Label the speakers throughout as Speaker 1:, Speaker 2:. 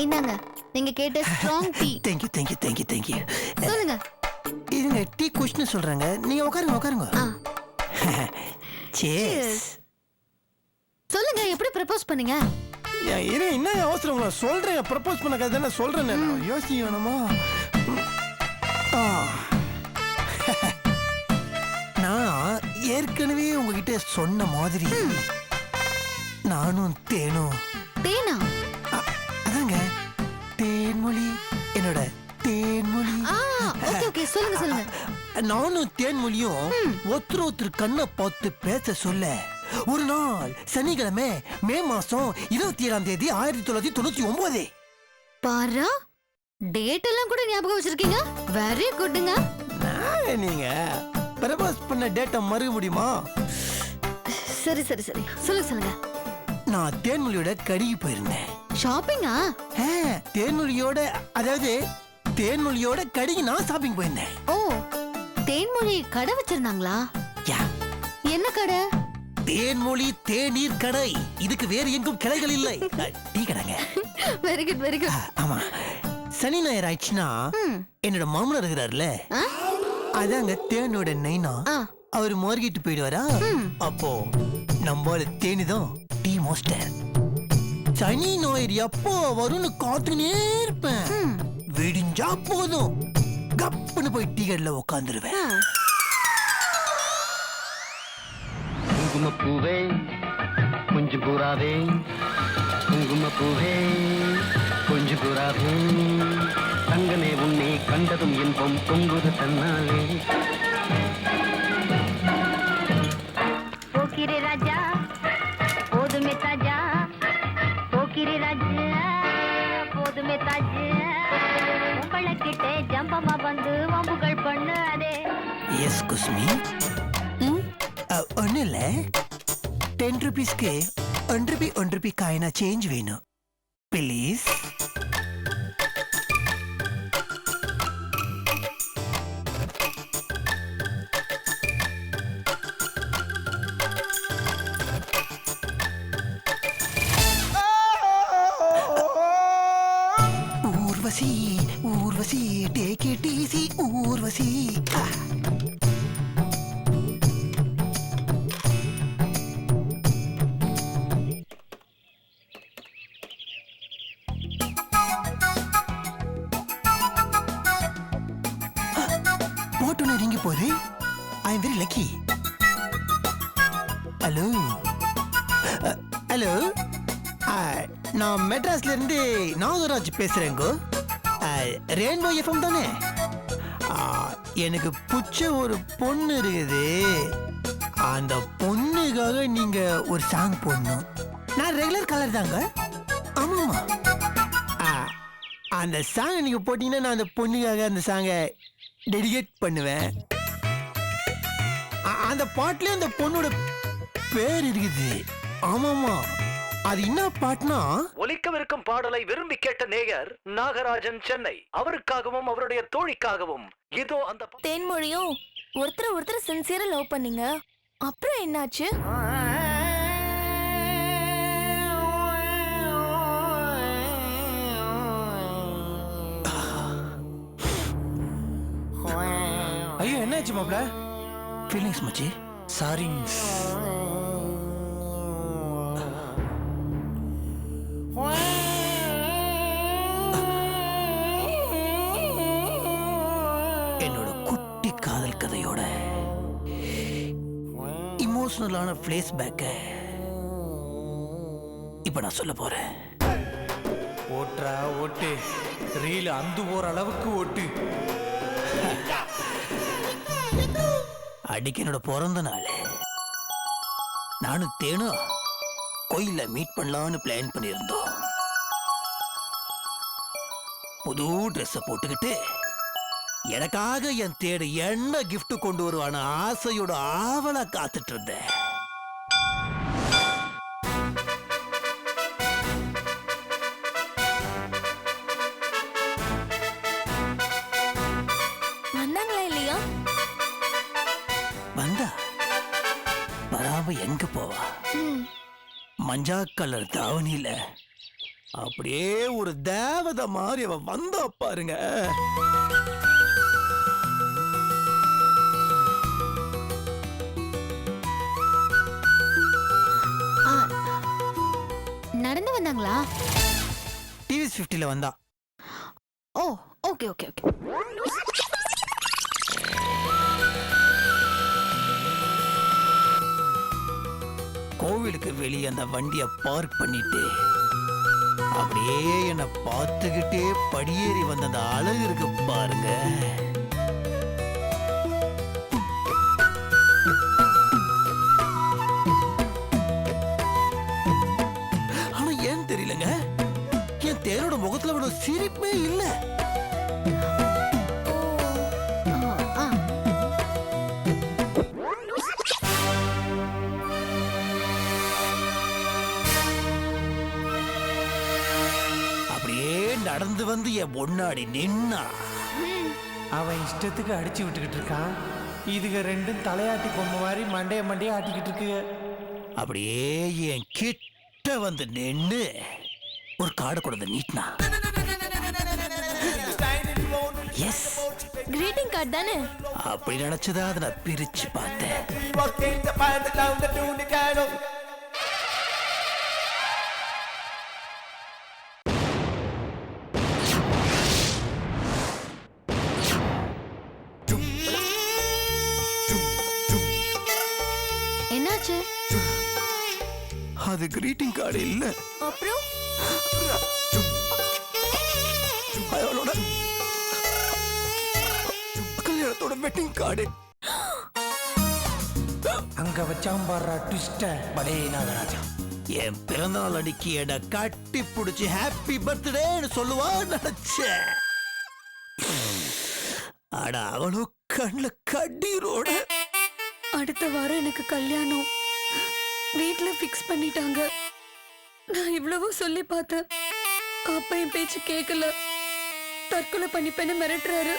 Speaker 1: இந்தாங்க நீங்க கேட்ட ஸ்ட்ராங் டீ.
Speaker 2: தேங்க்யூ.
Speaker 1: சொல்லுங்க.
Speaker 2: இதுங்க டீ குஷ்னு சொல்றாங்க. நீங்க உட்காருங்க. Cheers.
Speaker 1: சொல்லுங்க எப்படி ப்ரப்போஸ் பண்ணீங்க?
Speaker 2: என்ன அவசரம் சொல்றேன். ப்ரப்போஸ் பண்ண கதை தானே சொல்றேன். யோசிக்க வேணுமா? நான் ஏற்கனவே உங்ககிட்ட சொன்ன மாதிரி நானும் தேனும்.
Speaker 1: தேனா?
Speaker 2: அதாங்க தேன்மொழி, என்னோட தேன்மொழி.
Speaker 1: ஓகே சொல்லுங்க.
Speaker 2: நானும் தேன்மொழியும் ஒருத்தர் கண்ணை பார்த்து பேச சொல்ல ஒரு நாள் சனிக்கிழமை மே மாசம் 27ஆம் தேதி 1999.
Speaker 1: பாரா, டேட் எல்லாம் கூட ஞாபகம் வச்சிருக்கீங்க. வெரி குட்ங்க.
Speaker 2: நீங்க ப்ரப்போஸ் பண்ண டேட்டை மறக்க முடியுமா?
Speaker 1: சரி சொல்லுங்க.
Speaker 2: நான் தேன்மொழியோட கடைக்கு போயிருந்தேன்.
Speaker 1: ஷாப்பிங்கா?
Speaker 2: தேன்மொழியோட கடைக்கு நான் ஷாப்பிங் போயிருந்தேன்.
Speaker 1: ஓ, தேன்மொழி கடை வச்சிருந்தாங்களா? என்ன கடை?
Speaker 2: தேன்மொழி தேநீர் கடை. இதுக்கு வேறு எங்கும் கிளைகள் இல்லை. டீ கடைங்க.
Speaker 1: Very good.
Speaker 2: ஆமா, சனி ஞாயிறு ஆயிடுச்சுன்னா என்னோட மாமனார் இருக்கிறாருல, அதாங்க தேனோட நைனா. அவர் மார்க்கெட் போயிடுவாரா, அப்போ நம்மள தேனிதான் டீ மாஸ்டர். சனி ஞாயிறு எப்போ வரும்னு காத்துனே இருப்பேன். விடிஞ்சா போதும் கப்புன்னு போய் டீ கடையில உட்காந்துருவேன்.
Speaker 3: குங்குமப்பூவே கொஞ்சம் புறாவே, குங்குமப்பூவே கொஞ்சம் புறாவே, தங்கமே உன்னை கண்டதும் இன்பம் பொங்குது தன்னாலே.
Speaker 4: போக்கிரி ராஜா போதுமே தாஜா, போக்கிரி ராஜா போதுமே தாஜா, உங்களை கிட்டே ஜம்பமா வந்து வம்புகள் பண்ணாதே.
Speaker 2: எஸ் குஸ்மி. ஒன்னும் இல்ல, 10 rupeesக்கு 1 rupee காயினா சேஞ்ச் வேணும் please. Urvashi take it easy Urvashi. போட்டோன்னு ரிங்கி போகுது. I am very lucky. Hello, நான் மெட்ராஸ்ல இருந்து நாகராஜ் பேசுறேங்க. ரெயின்போ எஃப்எம் தானே? எனக்கு பிடிச்ச ஒரு பொண்ணு இருக்குது. அந்த பொண்ணுக்காக நீங்க ஒரு சாங் போடணும். நான் ரெகுலர் கலர் தாங்க. ஆமாமா, அந்த சாங் நீங்க போட்டீங்கன்னா நான் அந்த பொண்ணுக்காக அந்த சாங்கை டெடிகேட் பண்ணுவேன். அந்த பாட்டுல அந்த பொண்ணோட பேர் இருக்குது. ஆமாமா, அது என்ன பாட்டுனா,
Speaker 5: ஒலிக்கவிருக்கும் பாடலை விரும்பி கேட்ட நேயர் நாகராஜன், சென்னை. அவருக்காகவும் அவருடைய தோழிக்காகவும் இதோ அந்த
Speaker 6: தேன்மொழியும் ஒருத்தர் சின்சியரா லவ் பண்ணீங்க. அப்புறம் என்னாச்சு?
Speaker 2: ஐயோ என்னாச்சு மாப்ள? ஃபீலிங்ஸ் மச்சி. சாரி. என்னோட குட்டி காதல் கதையோட இமோஷனலான ஃபிளாஷ்பேக்க இப்ப நான் சொல்ல போறேன்.
Speaker 7: ஓட்டுறா ஓட்டு, ரீல் அந்து போற அளவுக்கு ஓட்டு.
Speaker 2: அடிக்க என்னோட பிறந்த நாள். நானும் தேனும் கோயில்ல மீட் பண்ணலான்னு பிளான் பண்ணியிருந்தோம். புது ட்ரெஸ் போட்டுக்கிட்டு எனக்காக என் தேடு என்ன கிஃப்ட் கொண்டு வருவான ஆசையோட ஆவலா காத்துட்டு இருந்தேன்.
Speaker 6: வந்தாங்களா இல்லையா?
Speaker 2: வந்தா வராம எங்க போவா? மஞ்சா கலர் தாவணியில அப்படியே ஒரு தேவதை மாதிரி அவ வந்தா பாருங்க.
Speaker 1: நடந்து வந்தாங்களா?
Speaker 2: டிவிஎஸ் 50ல வந்தா.
Speaker 1: ஓ ஓகே ஓகே ஓகே.
Speaker 2: கோவிலுக்கு வெளியே அந்த வண்டியை பார்க் பண்ணிட்டு அப்படியே என்னை பார்த்துக்கிட்டே படியேறி வந்த அந்த அழகு இருக்கு பாருங்க. ஆனா ஏன் தெரியலங்க, என் தேரோட முகத்துல விட சிரிப்பே இல்லை. நடந்து வந்து என் முன்னாடி நின்னா.
Speaker 7: அவன் இஷ்டத்துக்கு அடிச்சு விட்டுக்கிட்டு இருக்கான். இதுக ரெண்டும் தலையாட்டி பொம்மை மாதிரி மண்டைய ஆட்டிக்கிட்டு இருக்கு.
Speaker 2: அப்படியே என் கிட்ட வந்து நின்னு ஒரு கார்டு கொடுத்து நீட்டினா. எஸ்,
Speaker 6: கிரீட்டிங் கார்டு தானே?
Speaker 2: அப்படி நினைச்சதா அதை நான் பிரிச்சு பார்த்தேன்.
Speaker 1: என்னாச்சு?
Speaker 2: அது கிரீட்டிங் கார்டு இல்ல,
Speaker 6: அப்புறம்
Speaker 2: அவளோட கல்யாணத்தோட வெட்டிங் கார்டு.
Speaker 7: அங்க வச்சாம் பாடுறா ட்விஸ்ட பலே நாகராஜா.
Speaker 2: என் பிறந்தநாள் அன்னைக்கு என்ன கட்டி பிடிச்சி ஹாப்பி பர்த்டேன்னு சொல்லுவான்னு நினைச்சேன். அட அவளும் கண்ணுல கண்ணீரோட.
Speaker 6: அடுத்த வாரம் எனக்கு கல்யாணம் வீட்ல ஃபிக்ஸ் பண்ணிட்டாங்க. நான் இவ்வளவோ சொல்லி பார்த்தேன். அப்பா என் பேச்சு கேட்கல. தற்கொலை பண்ணிப்பேன்னு மிரட்டுறாரு.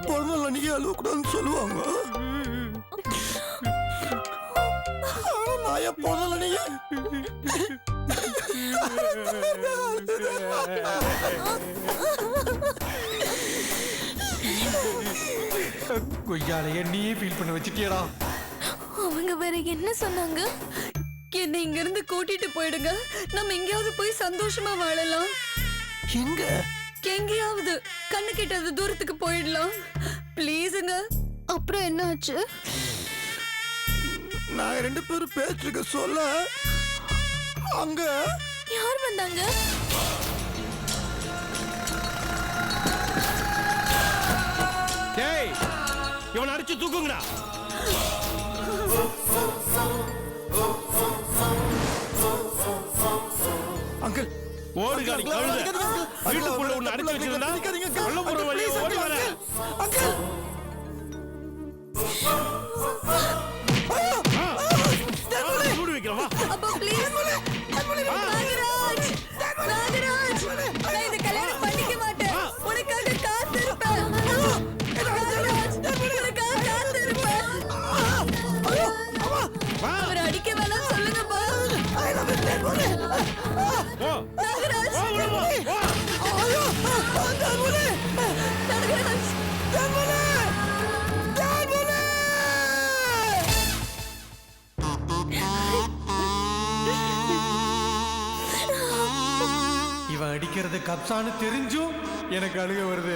Speaker 2: பிறந்தநாள் அன்னைக்கு அழுவக்கூடாதுன்னு சொல்லுவாங்க. நான் என் பிறந்தநாள்
Speaker 7: கொய்யால என்னையே ஃபீல் பண்ண வச்சுட்டியடா.
Speaker 6: அவங்க வேற என்ன சொன்னாங்க? என்னை இங்க இருந்து கூட்டிட்டு போயிடுங்க, நம்ம எங்கேயாவது போய் சந்தோஷமா வாழலாம்.
Speaker 2: எங்க?
Speaker 6: எங்கேயாவது கண்ணு கிட்டாத தூரத்துக்கு போயிடலாம் ப்ளீஸுங்க.
Speaker 1: அப்புறம் என்ன ஆச்சு?
Speaker 2: நாங்க ரெண்டு பேரும் பேசிருக்க சொல்ல அங்க
Speaker 6: யார் வந்தாங்க?
Speaker 8: டேய், இவனை அடிச்சு தூக்குங்கடா.
Speaker 2: அங்கிள்,
Speaker 8: ஓடுகாடி கழுத வீட்டுக்குள்ள ஒண்ணு அடிச்சு வச்சிருந்தா கொல்லப்புற வழியை ஓடி வர. மூடி வைக்கிறவா.
Speaker 6: அப்பா ப்ளீஸ். நாகராஜ், நாகராஜ், நான் இந்த கல்யாணம் பண்ணிக்க மாட்டேன். உனக்காக காத்திருப்பேன். நாகராஜ், உனக்காக காத்திருப்பேன். அவர் அடிக்க வேணாம் சொல்லுங்கப்பா. நாகராஜ், நாகராஜ்,
Speaker 7: இவன் அடிக்கிறது கப்சான்னு தெரிஞ்சும் எனக்கு அழுக வருது.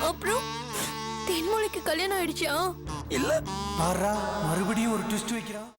Speaker 6: அப்புறம் தென்மொழிக்கு கல்யாணம் ஆயிடுச்சா?
Speaker 2: இல்ல
Speaker 7: பாரா, மறுபடியும் ஒரு ட்விஸ்ட் வைக்கிறான்.